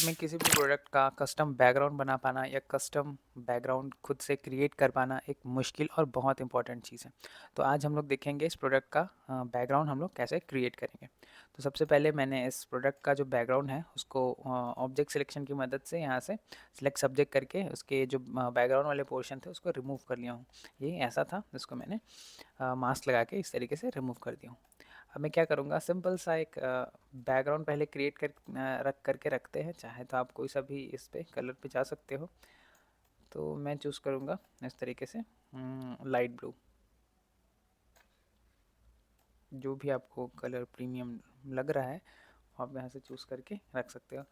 में किसी भी प्रोडक्ट का कस्टम बैकग्राउंड बना पाना या कस्टम बैकग्राउंड खुद से क्रिएट कर पाना एक मुश्किल और बहुत इंपॉर्टेंट चीज़ है। तो आज हम लोग देखेंगे इस प्रोडक्ट का बैकग्राउंड हम लोग कैसे क्रिएट करेंगे। तो सबसे पहले मैंने इस प्रोडक्ट का जो बैकग्राउंड है उसको ऑब्जेक्ट सिलेक्शन की मदद से यहाँ से सिलेक्ट सब्जेक्ट करके उसके जो बैकग्राउंड वाले पोर्शन थे उसको रिमूव कर लिया हूँ। ये ऐसा था जिसको मैंने मास्क लगा के इस तरीके से रिमूव कर दिया हूँ। अब मैं क्या करूँगा, सिंपल सा एक बैकग्राउंड पहले क्रिएट रख करके रखते हैं। चाहे तो आप कोई सा भी इस पे कलर पे जा सकते हो। तो मैं चूज़ करूँगा इस तरीके से लाइट ब्लू, जो भी आपको कलर प्रीमियम लग रहा है आप यहाँ से चूज़ करके रख सकते हो।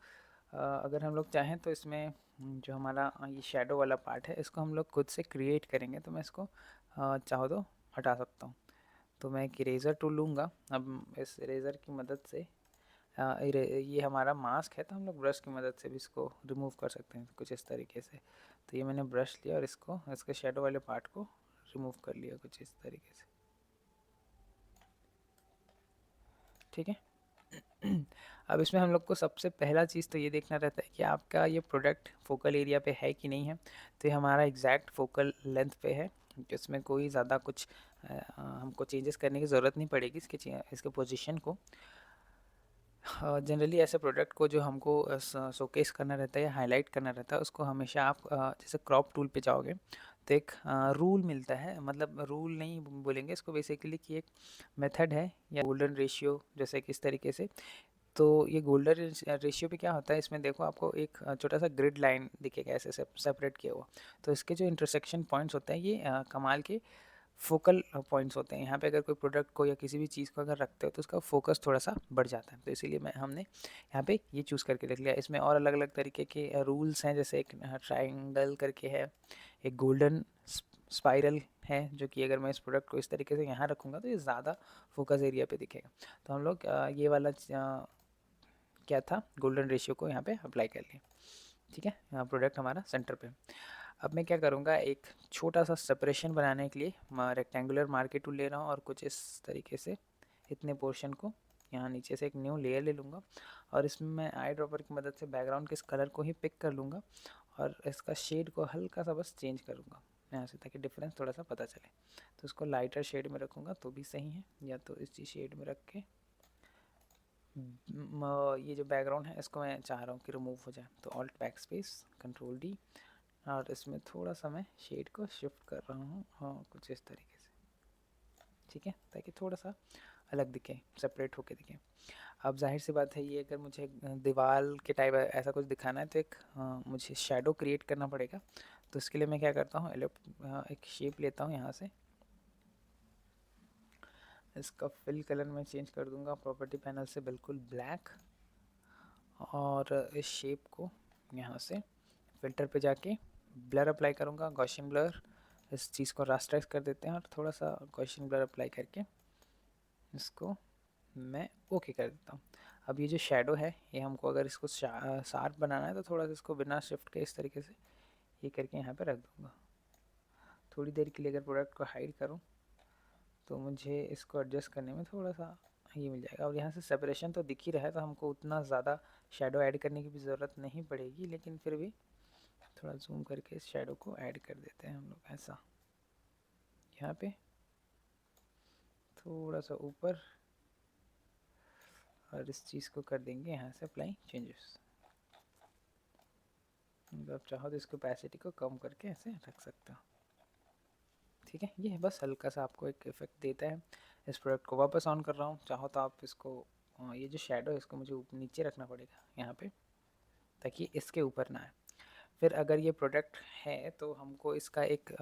अगर हम लोग चाहें तो इसमें जो हमारा ये शेडो वाला पार्ट है इसको हम लोग खुद से क्रिएट करेंगे, तो मैं इसको चाहो तो हटा सकता हूँ। तो मैं एक इरेज़र टूल लूँगा। अब इस इरेज़र की मदद से ये हमारा मास्क है, तो हम लोग ब्रश की मदद से भी इसको रिमूव कर सकते हैं कुछ इस तरीके से। तो ये मैंने ब्रश लिया और इसको इसके शेडो वाले पार्ट को रिमूव कर लिया कुछ इस तरीके से। ठीक है। अब इसमें हम लोग को सबसे पहला चीज़ तो ये देखना रहता है कि आपका ये प्रोडक्ट फोकल एरिया पे है कि नहीं है। तो ये हमारा एग्जैक्ट फोकल लेंथ पे है, जिसमें कोई ज़्यादा कुछ हमको चेंजेस करने की ज़रूरत नहीं पड़ेगी इसके पोजीशन को। जनरली ऐसे प्रोडक्ट को जो हमको शोकेस करना रहता है या हाईलाइट करना रहता है उसको हमेशा आप जैसे क्रॉप टूल पे जाओगे तो एक रूल मिलता है, मतलब रूल नहीं बोलेंगे इसको, बेसिकली कि एक मेथड है या गोल्डन रेशियो जैसे कि इस तरीके से। तो ये गोल्डन रेशियो पे क्या होता है, इसमें देखो आपको एक छोटा सा ग्रिड लाइन दिखेगा ऐसे सेपरेट किया हुआ। तो इसके जो इंटरसेक्शन पॉइंट्स होते हैं ये कमाल के फोकल पॉइंट्स होते हैं। यहाँ पे अगर कोई प्रोडक्ट को या किसी भी चीज़ को अगर रखते हो तो उसका फोकस थोड़ा सा बढ़ जाता है। तो इसीलिए हमने यहाँ पे ये चूज़ करके रख लिया। इसमें और अलग अलग तरीके के रूल्स हैं, जैसे एक ट्राइंगल करके है, एक गोल्डन स्पाइरल है, जो कि अगर मैं इस प्रोडक्ट को इस तरीके से यहाँ रखूँगा तो ये ज़्यादा फोकस एरिया पे दिखेगा। तो हम लोग ये वाला क्या था, गोल्डन रेशियो को यहाँ पे अप्लाई कर लिए। ठीक है, प्रोडक्ट हमारा सेंटर पे। अब मैं क्या करूँगा, एक छोटा सा सेपरेशन बनाने के लिए रेक्टेंगुलर मार्कर टूल ले रहा हूँ और कुछ इस तरीके से इतने पोर्शन को यहाँ नीचे से एक न्यू लेयर ले लूँगा और इसमें मैं आई ड्रॉपर की मदद से बैकग्राउंड के इस कलर को ही पिक कर लूँगा और इसका शेड को हल्का सा बस चेंज करूँगा यहाँ से, ताकि डिफरेंस थोड़ा सा पता चले। तो इसको लाइटर शेड में रखूँगा तो भी सही है, या तो इसी शेड में रख के ये जो बैकग्राउंड है इसको मैं चाह रहा हूँ कि रिमूव हो जाए। तो alt back space control D, और इसमें थोड़ा सा मैं शेड को शिफ्ट कर रहा हूँ, हाँ कुछ इस तरीके से। ठीक है, ताकि थोड़ा सा अलग दिखे, सेपरेट होके दिखे। अब जाहिर सी बात है, ये अगर मुझे दीवार के टाइप ऐसा कुछ दिखाना है तो एक मुझे शेडो क्रिएट करना पड़ेगा। तो इसके लिए मैं क्या करता हूँ, एक शेप लेता हूँ यहाँ से, इसका फिल कलर मैं चेंज कर दूंगा प्रॉपर्टी पैनल से बिल्कुल ब्लैक, और इस शेप को यहाँ से फिल्टर पे जाके ब्लर अप्लाई करूँगा, गॉसियन ब्लर। इस चीज़ को रास्टराइज कर देते हैं और थोड़ा सा गॉसियन ब्लर अप्लाई करके इसको मैं ओके कर देता हूँ। अब ये जो शेडो है ये हमको अगर इसको शार्प बनाना है तो थोड़ा सा इसको बिना शिफ्ट के इस तरीके से ये करके यहाँ पे रख दूँगा। थोड़ी देर के लिए अगर प्रोडक्ट को हाइड करूँ तो मुझे इसको एडजस्ट करने में थोड़ा सा ये मिल जाएगा। और यहाँ से सेपरेशन तो दिख ही रहा है, तो हमको उतना ज़्यादा शेडो ऐड करने की भी ज़रूरत नहीं पड़ेगी, लेकिन फिर भी थोड़ा जूम करके इस शेडो को ऐड कर देते हैं हम लोग ऐसा। यहाँ पे थोड़ा सा ऊपर, और इस चीज़ को कर देंगे यहाँ से अप्लाई चेंजेस। आप चाहो तो इसको कैपेसिटी को कम करके ऐसे रख सकते हो। ठीक है, ये बस हल्का सा आपको एक इफेक्ट देता है। इस प्रोडक्ट को वापस ऑन कर रहा हूँ। चाहो तो आप इसको ये जो शेडो है इसको मुझे नीचे रखना पड़ेगा यहाँ पे, ताकि इसके ऊपर ना आए। फिर अगर ये प्रोडक्ट है तो हमको इसका एक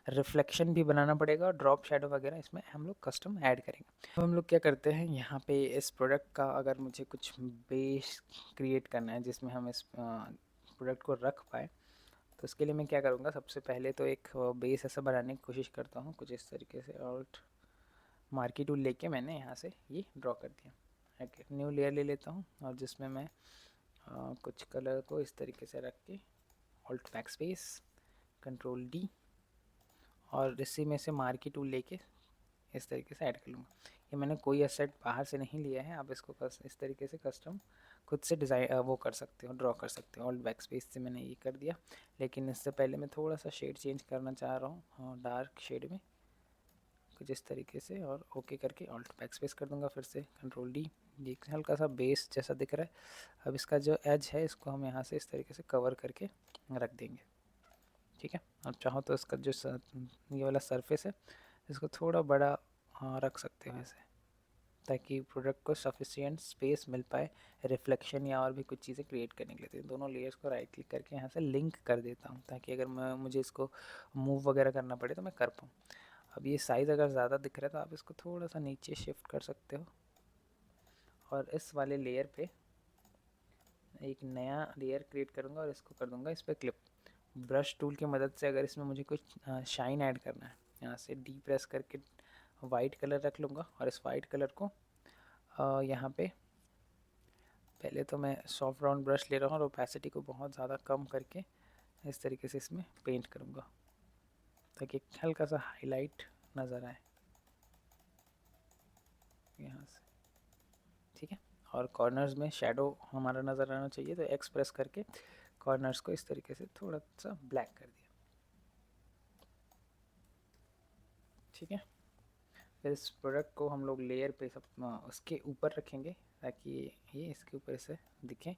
रिफ्लेक्शन भी बनाना पड़ेगा, और ड्रॉप शेडो वगैरह इसमें हम लोग कस्टम ऐड करेंगे। तो हम लोग क्या करते हैं, यहाँ पे इस प्रोडक्ट का अगर मुझे कुछ बेस क्रिएट करना है जिसमें हम इस प्रोडक्ट को रख पाए, तो उसके लिए मैं क्या करूँगा, सबसे पहले तो एक बेस ऐसा बनाने की कोशिश करता हूँ कुछ इस तरीके से। ऑल्ट मार्की टूल लेके मैंने यहाँ से ये ड्रॉ कर दिया। एक न्यू लेयर ले लेता हूँ और जिसमें मैं कुछ कलर को इस तरीके से रख के alt back space control D, और इसी में से मार्की टूल लेके इस तरीके से ऐड कर लूँगा। ये मैंने कोई एसेट बाहर से नहीं लिया है, आप इसको इस तरीके से कस्टम खुद से डिज़ाइन वो कर सकते हो, ड्रॉ कर सकते हो। ऑल्ट बैक स्पेस से मैंने ये कर दिया, लेकिन इससे पहले मैं थोड़ा सा शेड चेंज करना चाह रहा हूँ डार्क शेड में कुछ इस तरीके से, और ओके करके ऑल्ट बैक स्पेस कर दूंगा फिर से, कंट्रोल डी। ये हल्का सा बेस जैसा दिख रहा है। अब इसका जो एज है इसको हम यहाँ से इस तरीके से कवर करके रख देंगे, ठीक है। और चाहो तो इसका जो ये वाला सरफेस है इसको थोड़ा बड़ा रख सकते हो ऐसे, ताकि प्रोडक्ट को सफिशिएंट स्पेस मिल पाए रिफ्लेक्शन या और भी कुछ चीज़ें क्रिएट करने के लिए। तो दोनों लेयर्स को राइट क्लिक करके यहाँ से लिंक कर देता हूँ, ताकि अगर मुझे इसको मूव वगैरह करना पड़े तो मैं कर पाऊँ। अब ये साइज़ अगर ज़्यादा दिख रहा है तो आप इसको थोड़ा सा नीचे शिफ्ट कर सकते हो, और इस वाले लेयर पे एक नया लेयर क्रिएट करूँगा और इसको कर दूँगा इस पर क्लिप। ब्रश टूल की मदद से अगर इसमें मुझे कुछ शाइन ऐड करना है, यहाँ से डी प्रेस करके वाइट कलर रख लूँगा, और इस वाइट कलर को यहाँ पे पहले तो मैं सॉफ्ट राउंड ब्रश ले रहा हूँ और ओपेसिटी को बहुत ज़्यादा कम करके इस तरीके से इसमें पेंट करूँगा, ताकि हल्का सा हाईलाइट नज़र आए यहाँ से, ठीक है। और कॉर्नर्स में शेडो हमारा नज़र आना चाहिए, तो एक्स प्रेस करके कॉर्नर्स को इस तरीके से थोड़ा सा ब्लैक कर दिया, ठीक है। फिर इस प्रोडक्ट को हम लोग लेयर पे सब उसके ऊपर रखेंगे, ताकि ये इसके ऊपर से दिखे।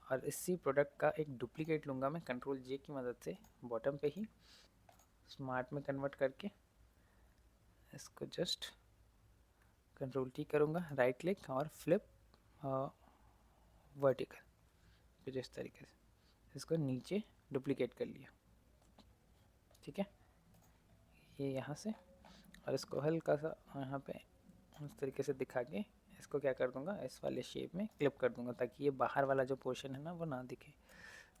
और इसी प्रोडक्ट का एक डुप्लीकेट लूँगा मैं कंट्रोल जे की मदद से, बॉटम पे ही स्मार्ट में कन्वर्ट करके इसको जस्ट कंट्रोल टी करूँगा, राइट क्लिक और फ्लिप वर्टिकल, कुछ इस तरीके से इसको नीचे डुप्लीकेट कर लिया, ठीक है। ये यहाँ से, और इसको हल्का सा यहाँ पे इस तरीके से दिखा के इसको क्या कर दूँगा, इस वाले शेप में क्लिप कर दूँगा, ताकि ये बाहर वाला जो पोर्शन है ना वो ना दिखे।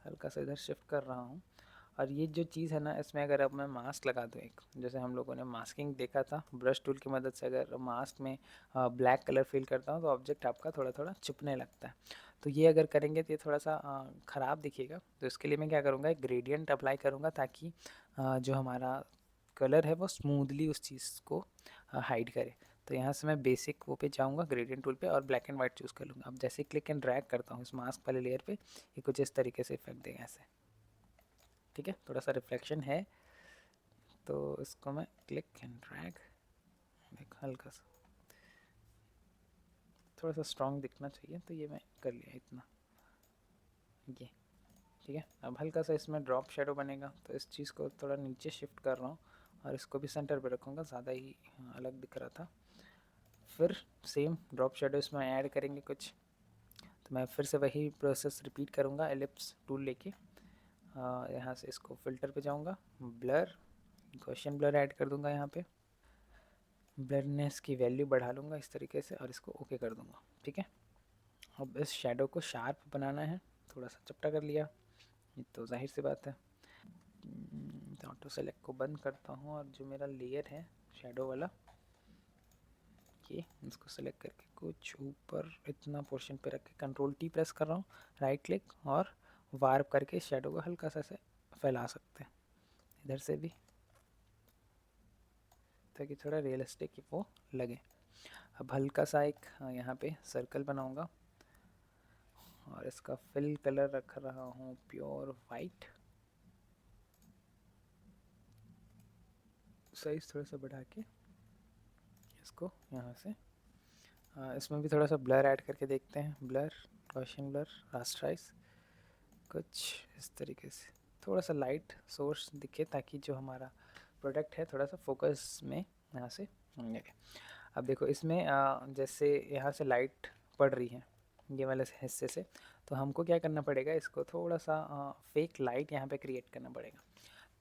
हल्का सा इधर शिफ्ट कर रहा हूँ। और ये जो चीज़ है ना, इसमें अगर अब मैं मास्क लगा दूँ एक, जैसे हम लोगों ने मास्किंग देखा था ब्रश टूल की मदद से, अगर मास्क में ब्लैक कलर फिल करता हूँ तो ऑब्जेक्ट आपका थोड़ा थोड़ा चुभने लगता है। तो ये अगर करेंगे तो ये थोड़ा सा ख़राब दिखेगा। तो इसके लिए मैं क्या करूँगा, एक ग्रेडियंट अप्लाई करूँगा, ताकि जो हमारा कलर है वो स्मूथली उस चीज़ को हाइड करे। तो यहाँ से मैं बेसिक वो पे जाऊँगा, ग्रेडियंट टूल पे, और ब्लैक एंड वाइट चूज़ कर लूँगा। अब जैसे क्लिक एंड ड्रैग करता हूँ इस मास्क वाले लेयर पे, ये कुछ इस तरीके से इफेक्ट देगा ऐसे, ठीक है। थोड़ा सा रिफ्लेक्शन है, तो इसको मैं क्लिक एंड ड्रैग, एक हल्का सा थोड़ा सा स्ट्रॉन्ग दिखना चाहिए, तो ये मैं कर लिया इतना, ये ठीक है। अब हल्का सा इसमें ड्रॉप शेडो बनेगा, तो इस चीज़ को थोड़ा नीचे शिफ्ट कर रहा हूँ और इसको भी सेंटर पे रखूँगा, ज़्यादा ही अलग दिख रहा था। फिर सेम ड्रॉप शेडो इसमें ऐड करेंगे कुछ, तो मैं फिर से वही प्रोसेस रिपीट करूँगा, एलिप्स टूल लेके यहाँ से इसको फ़िल्टर पे जाऊँगा, ब्लर, गॉसियन ब्लर ऐड कर दूँगा, यहाँ पे ब्लरनेस की वैल्यू बढ़ा लूँगा इस तरीके से, और इसको ओके कर दूँगा, ठीक है। अब इस शेडो को शार्प बनाना है, थोड़ा सा चपटा कर लिया, ये तो जाहिर सी बात है। ऑटो सेलेक्ट को बंद करता हूँ, और जो मेरा लेयर है शेडो वाला, ये इसको सेलेक्ट करके कुछ ऊपर इतना पोर्शन पे रख के कंट्रोल टी प्रेस कर रहा हूँ, राइट क्लिक और वार्प करके शेडो को हल्का सा से फैला सकते हैं इधर से भी, ताकि थोड़ा रियलिस्टिक वो लगे। अब हल्का सा एक यहाँ पे सर्कल बनाऊंगा, और इसका फिल कलर रख रहा हूँ प्योर वाइट, साइज थोड़ा सा बढ़ा के इसको यहाँ से इसमें भी थोड़ा सा ब्लर ऐड करके देखते हैं, ब्लर, गॉसियन ब्लर, रास्टराइज, कुछ इस तरीके से थोड़ा सा लाइट सोर्स दिखे, ताकि जो हमारा प्रोडक्ट है थोड़ा सा फोकस में यहाँ से लगे। अब देखो इसमें जैसे यहाँ से लाइट पड़ रही है ये वाले हिस्से से, तो हमको क्या करना पड़ेगा, इसको थोड़ा सा फेक लाइट यहाँ पे क्रिएट करना पड़ेगा।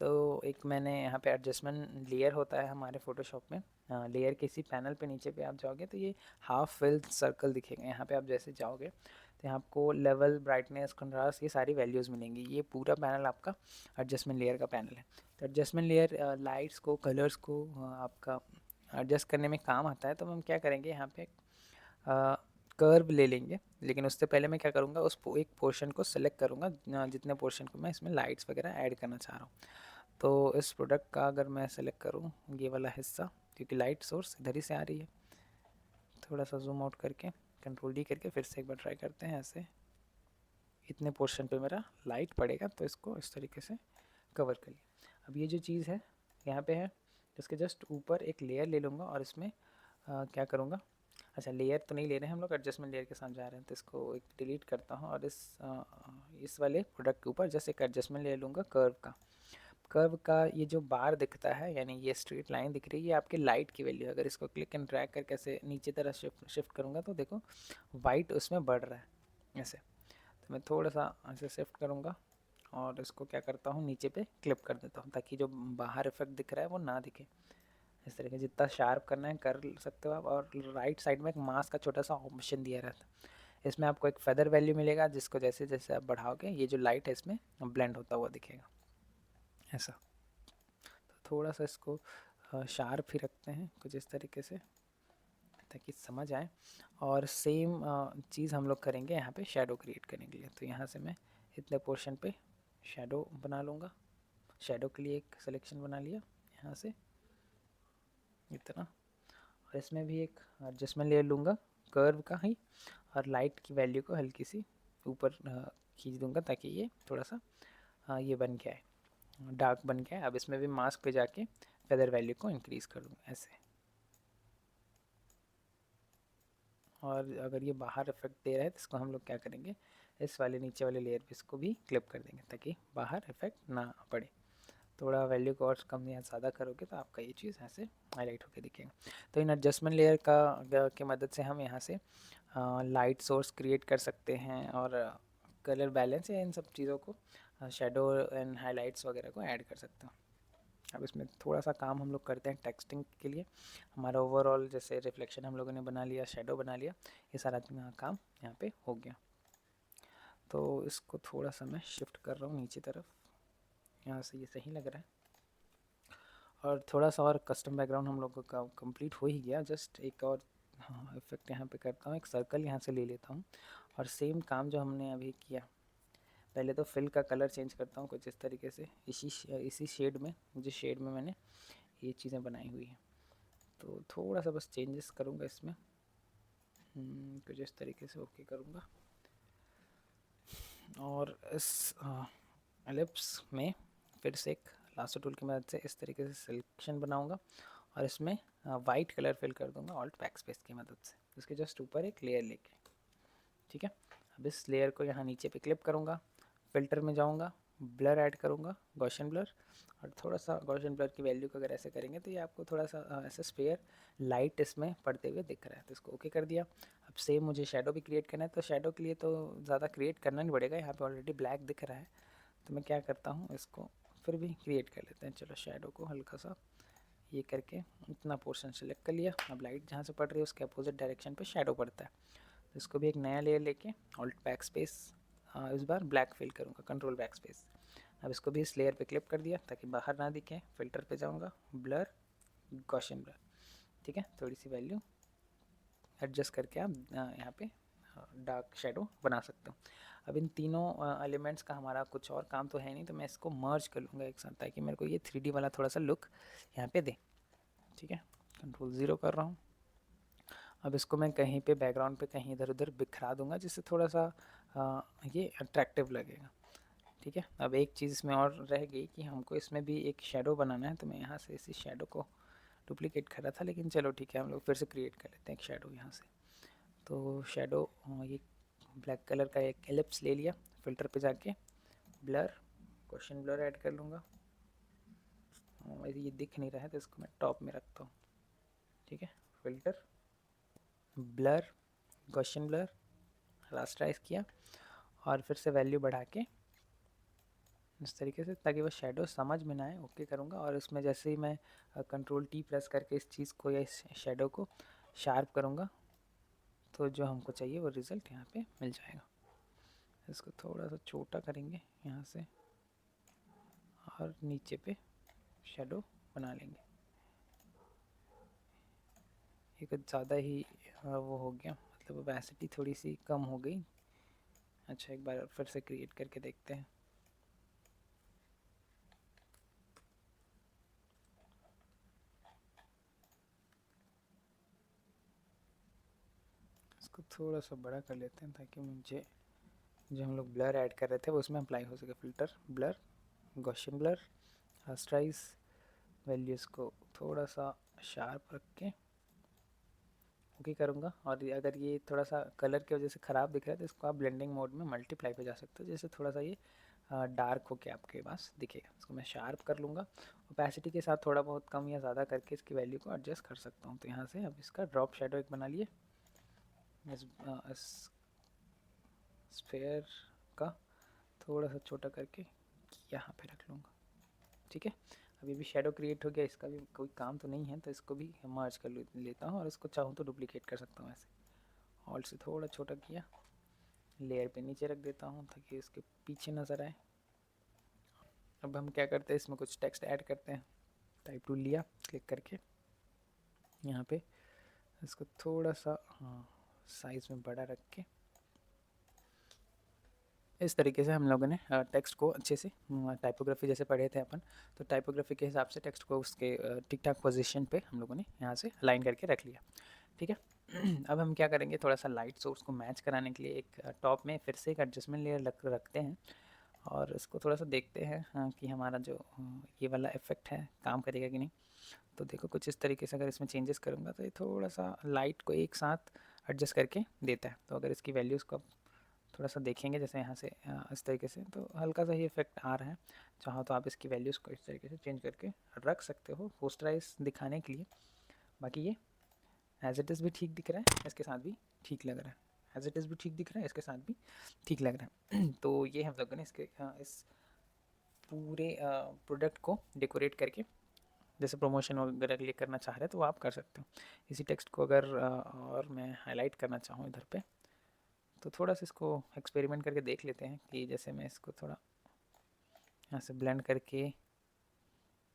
तो एक मैंने यहाँ पे एडजस्टमेंट लेयर होता है हमारे फ़ोटोशॉप में, लेयर किसी पैनल पे नीचे पे आप जाओगे तो ये हाफ फिल्ड सर्कल दिखेगा। यहाँ पे आप जैसे जाओगे तो यहाँ आपको लेवल, ब्राइटनेस, कंट्रास्ट, ये सारी वैल्यूज़ मिलेंगी। ये पूरा पैनल आपका एडजस्टमेंट लेयर का पैनल है। तो एडजस्टमेंट लेयर लाइट्स को, कलर्स को आपका एडजस्ट करने में काम आता है। तो हम क्या करेंगे, यहाँ पे कर्व ले लेंगे, लेकिन उससे पहले मैं क्या करूँगा, उस एक पोर्शन को सेलेक्ट करूँगा, जितने पोर्शन को मैं इसमें लाइट्स वगैरह ऐड करना चाह रहा हूँ। तो इस प्रोडक्ट का अगर मैं सेलेक्ट करूँ ये वाला हिस्सा, क्योंकि लाइट सोर्स इधर ही से आ रही है। थोड़ा सा जूम आउट करके कंट्रोल डी करके फिर से एक बार ट्राई करते हैं। ऐसे इतने पोर्शन पे मेरा लाइट पड़ेगा, तो इसको इस तरीके से कवर कर लिया। अब ये जो चीज़ है यहाँ पे है, इसके जस्ट ऊपर एक लेयर ले लूँगा और इसमें क्या करूँगा, अच्छा लेयर तो नहीं ले रहे हैं हम लोग, एडजस्टमेंट लेयर के साथ जा रहे हैं, तो इसको एक डिलीट करता हूँ और इस वाले प्रोडक्ट के ऊपर जैसे एक एडजस्टमेंट ले लूँगा कर्व का। कर्व का ये जो बार दिखता है, यानी ये स्ट्रेट लाइन दिख रही है, ये आपके लाइट की वैल्यू है। अगर इसको क्लिक एंड ड्रैग करके ऐसे नीचे तरह शिफ्ट करूँगा तो देखो वाइट उसमें बढ़ रहा है ऐसे। तो मैं थोड़ा सा ऐसे शिफ्ट करूँगा और इसको क्या करता हूँ, नीचे पे क्लिप कर देता हूँ, ताकि जो बाहर इफेक्ट दिख रहा है वो ना दिखे। इस तरीके जितना शार्प करना है कर सकते हो आप। और राइट साइड में एक मास्क का छोटा सा ऑप्शन दिया रहता है, इसमें आपको एक फेदर वैल्यू मिलेगा, जिसको जैसे जैसे आप बढ़ाओगे ये जो लाइट है इसमें ब्लेंड होता हुआ दिखेगा ऐसा। तो थोड़ा सा इसको शार्प ही रखते हैं कुछ इस तरीके से, ताकि समझ आए। और सेम चीज़ हम लोग करेंगे यहाँ पे शेडो क्रिएट करने के लिए। तो यहाँ से मैं इतने पोर्शन पे शेडो बना लूँगा। शेडो के लिए एक सिलेक्शन बना लिया यहाँ से इतना, और इसमें भी एक एडजस्टमेंट ले लूँगा कर्व का ही, और लाइट की वैल्यू को हल्की सी ऊपर खींच दूँगा, ताकि ये थोड़ा सा ये बन के आए, डार्क बन के आए। अब इसमें भी मास्क पे जाके फेदर वैल्यू को इंक्रीज़ कर दूँगा ऐसे। और अगर ये बाहर इफेक्ट दे रहा है तो इसको हम लोग क्या करेंगे, इस वाले नीचे वाले लेयर पे इसको भी क्लिप कर देंगे, ताकि बाहर इफेक्ट ना पड़े। थोड़ा वैल्यू को और कम या ज़्यादा करोगे तो आपका ये चीज़ ऐसे हाईलाइट होकर दिखेगा। तो इन एडजस्टमेंट लेयर की मदद से हम यहाँ से लाइट सोर्स क्रिएट कर सकते हैं, और कलर बैलेंस या इन सब चीज़ों को, शेडो एंड हाइलाइट्स वगैरह को ऐड कर सकते हैं। अब इसमें थोड़ा सा काम हम लोग करते हैं टेक्सटिंग के लिए। हमारा ओवरऑल जैसे रिफ्लेक्शन हम लोगों ने बना लिया, शेडो बना लिया, ये सारा काम यहाँ पे हो गया। तो इसको थोड़ा सा मैं शिफ्ट कर रहा हूँ नीचे तरफ, यहाँ से ये सही लग रहा है। और थोड़ा सा और कस्टम बैकग्राउंड हम लोग का कंप्लीट हो ही गया। जस्ट एक और इफेक्ट यहाँ पे करता हूँ, एक सर्कल यहाँ से ले लेता हूँ, और सेम काम जो हमने अभी किया, पहले तो फिल का कलर चेंज करता हूँ कुछ इस तरीके से, इसी शेड में, जिस शेड में मैंने ये चीज़ें बनाई हुई हैं। तो थोड़ा सा बस चेंजेस करूँगा इसमें, कुछ इस तरीके से ओके करूँगा। और इस एलिप्स में फिर से एक लासो टूल की मदद से इस तरीके से सिलेक्शन बनाऊँगा, और इसमें वाइट कलर फिल कर दूँगा ऑल्ट बैकस्पेस की मदद से, उसके जस्ट ऊपर एक लेयर लेके। ठीक है, अब इस लेयर को यहाँ नीचे पे क्लिप करूँगा, फिल्टर में जाऊँगा, ब्लर ऐड करूँगा, गॉसियन ब्लर, और थोड़ा सा गॉसियन ब्लर की वैल्यू को अगर ऐसे करेंगे तो ये आपको थोड़ा सा ऐसे स्फेयर लाइट इसमें पड़ते हुए दिख रहा है। तो इसको ओके कर दिया। अब सेम मुझे शेडो भी क्रिएट करना है, तो शेडो के लिए तो ज़्यादा क्रिएट करना नहीं पड़ेगा, यहाँ पे ऑलरेडी ब्लैक दिख रहा है। तो मैं क्या करता हूँ, इसको फिर भी क्रिएट कर लेते हैं। चलो शेडो को हल्का सा ये करके इतना पोर्शन सेलेक्ट कर लिया। अब लाइट जहाँ से पड़ रही है उसके अपोजिट डायरेक्शन पे शेडो पड़ता है, तो इसको भी एक नया लेयर लेके ऑल्ट बैक स्पेस, इस बार ब्लैक फिल करूँगा, कंट्रोल बैक स्पेस। अब इसको भी इस लेयर पे क्लिप कर दिया ताकि बाहर ना दिखे। फिल्टर पे जाऊँगा, ब्लर, गॉसियन ब्लर। ठीक है, थोड़ी सी वैल्यू एडजस्ट करके आप यहाँ पे डार्क शेडो बना सकते हो। अब इन तीनों एलिमेंट्स का हमारा कुछ और काम तो है नहीं, तो मैं इसको मर्ज कर लूँगा एक साथ, ताकि मेरे को ये 3D वाला थोड़ा सा लुक यहाँ पे दे। ठीक है, कंट्रोल 0 कर रहा हूँ। अब इसको मैं कहीं पे बैकग्राउंड पे कहीं इधर उधर बिखरा दूंगा, जिससे थोड़ा सा ये अट्रैक्टिव लगेगा। ठीक है, अब एक चीज़ इसमें और रह गई कि हमको इसमें भी एक शेडो बनाना है, तो मैं यहाँ से इसी शेडो को डुप्लीकेट कर रहा था, लेकिन चलो ठीक है, हम लोग फिर से क्रिएट कर लेते हैं एक शेडो यहाँ से। तो शेडो ये ब्लैक कलर का एक एलिप्स ले लिया, फिल्टर पे जाके ब्लर, गॉसियन ब्लर ऐड कर लूँगा। ये दिख नहीं रहा है तो इसको मैं टॉप में रखता हूँ। ठीक है, filter, blur, Gaussian blur, rasterise किया, और फिर से वैल्यू बढ़ा के इस तरीके से, ताकि वो शेडो समझ में ना आए। ओके करूँगा, और इसमें जैसे ही मैं कंट्रोल टी प्रेस करके इस चीज़ को या इस शेडो को शार्प करूँगा, तो जो हमको चाहिए वो रिज़ल्ट यहाँ पे मिल जाएगा। इसको थोड़ा सा छोटा करेंगे यहाँ से, और नीचे पे शेडो बना लेंगे। ये कुछ ज़्यादा ही वो हो गया, मतलब ओपेसिटी थोड़ी सी कम हो गई। अच्छा, एक बार फिर से क्रिएट करके देखते हैं। इसको थोड़ा सा बड़ा कर लेते हैं ताकि मुझे जो हम लोग ब्लर ऐड कर रहे थे वो उसमें अप्लाई हो सके। Filter, blur, Gaussian blur, rasterise, values को थोड़ा सा शार्प रख के ओके करूँगा। और अगर ये थोड़ा सा कलर की वजह से ख़राब दिख रहा है तो इसको आप ब्लेंडिंग मोड में मल्टीप्लाई पे जा सकते हो, जैसे थोड़ा सा ये डार्क होके आपके पास दिखेगा। इसको मैं शार्प कर लूँगा, ओपेसिटी के साथ थोड़ा बहुत कम या ज़्यादा करके इसकी वैल्यू को एडजस्ट कर सकता हूँ। तो यहाँ से अब इसका ड्रॉप शेडो एक बना लिए, इस स्फेयर का थोड़ा सा छोटा करके यहाँ पे रख लूँगा। ठीक है, अभी भी शेडो क्रिएट हो गया, इसका भी कोई काम तो नहीं है, तो इसको भी मर्ज कर लेता हूँ और इसको चाहूँ तो डुप्लीकेट कर सकता हूँ। ऐसे ऑल्ट से थोड़ा छोटा किया, लेयर पे नीचे रख देता हूँ ताकि इसके पीछे नज़र आए। अब हम क्या करते हैं, इसमें कुछ टेक्स्ट ऐड करते हैं। टाइप टूल लिया, क्लिक करके यहाँ पे इसको थोड़ा सा साइज़ में बड़ा रख के इस तरीके से हम लोगों ने टेक्स्ट को अच्छे से टाइपोग्राफी जैसे पढ़े थे अपन, तो टाइपोग्राफी के हिसाब से टेक्स्ट को उसके ठीक ठाक पोजीशन पे हम लोगों ने यहाँ से अलाइन करके रख लिया। ठीक है, अब हम क्या करेंगे, थोड़ा सा लाइट सोर्स को मैच कराने के लिए एक टॉप में फिर से एक एडजस्टमेंट लेयर रखते हैं और इसको थोड़ा सा देखते हैं कि हमारा जो ये वाला इफेक्ट है काम करेगा कि नहीं। तो देखो कुछ इस तरीके से अगर इसमें चेंजेस करूँगा तो ये थोड़ा सा लाइट को एक साथ एडजस्ट करके देता है। तो अगर इसकी वैल्यूज़ को थोड़ा सा देखेंगे जैसे यहाँ से इस तरीके से, तो हल्का सा ही इफेक्ट आ रहा है। चाहो तो आप इसकी वैल्यूज़ को इस तरीके से चेंज करके रख सकते हो पोस्टराइज दिखाने के लिए। बाकी ये एज इट इज़ भी ठीक दिख रहा है, इसके साथ भी ठीक लग रहा है, एज इट इज़ भी ठीक दिख रहा है, इसके साथ भी ठीक लग रहा है। तो ये हम लोगों ने इसके इस पूरे प्रोडक्ट को डेकोरेट करके जैसे प्रमोशन वगैरह के लिए करना चाह रहे हैं तो वो आप कर सकते हो। इसी टेक्स्ट को अगर और मैं हाईलाइट करना चाहूँ इधर पे, तो थोड़ा सा इसको एक्सपेरिमेंट करके देख लेते हैं कि जैसे मैं इसको थोड़ा यहाँ से ब्लेंड करके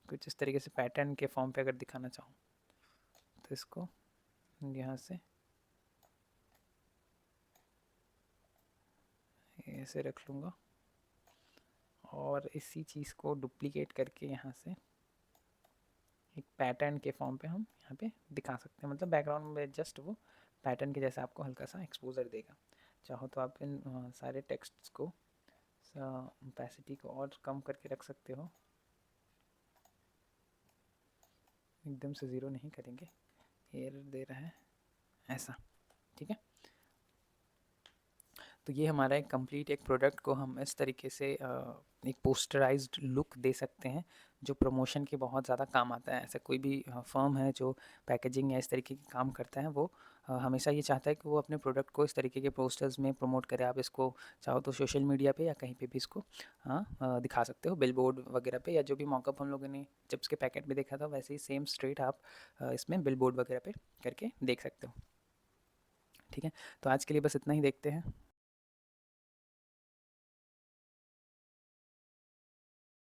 कुछ इस तरीके से पैटर्न के फॉर्म पे अगर दिखाना चाहूँ तो इसको यहाँ से ऐसे रख लूँगा और इसी चीज़ को डुप्लीकेट करके यहाँ से एक पैटर्न के फॉर्म पे हम यहाँ पे दिखा सकते हैं। मतलब बैकग्राउंड में जस्ट वो पैटर्न के जैसा आपको हल्का सा एक्सपोजर देगा। चाहो तो आप इन सारे टेक्स्ट्स को ओपेसिटी को और कम करके रख सकते हो, एकदम से ज़ीरो नहीं करेंगे, एरर दे रहा है ऐसा। ठीक है, तो ये हमारा एक कंप्लीट एक प्रोडक्ट को हम इस तरीके से एक पोस्टराइज्ड लुक दे सकते हैं जो प्रमोशन के बहुत ज़्यादा काम आता है। ऐसा कोई भी फर्म है जो पैकेजिंग या इस तरीके के काम करता है, वो हमेशा ये चाहता है कि वो अपने प्रोडक्ट को इस तरीके के पोस्टर्स में प्रमोट करे। आप इसको चाहो तो सोशल मीडिया पे या कहीं पे भी इसको दिखा सकते हो, बिलबोर्ड वगैरह पे, या जो भी मॉकअप हम लोगों ने चिप्स के पैकेट में देखा था वैसे ही सेम स्ट्रेट आप इसमें बिलबोर्ड वगैरह पे करके देख सकते हो। ठीक है, तो आज के लिए बस इतना ही देखते हैं।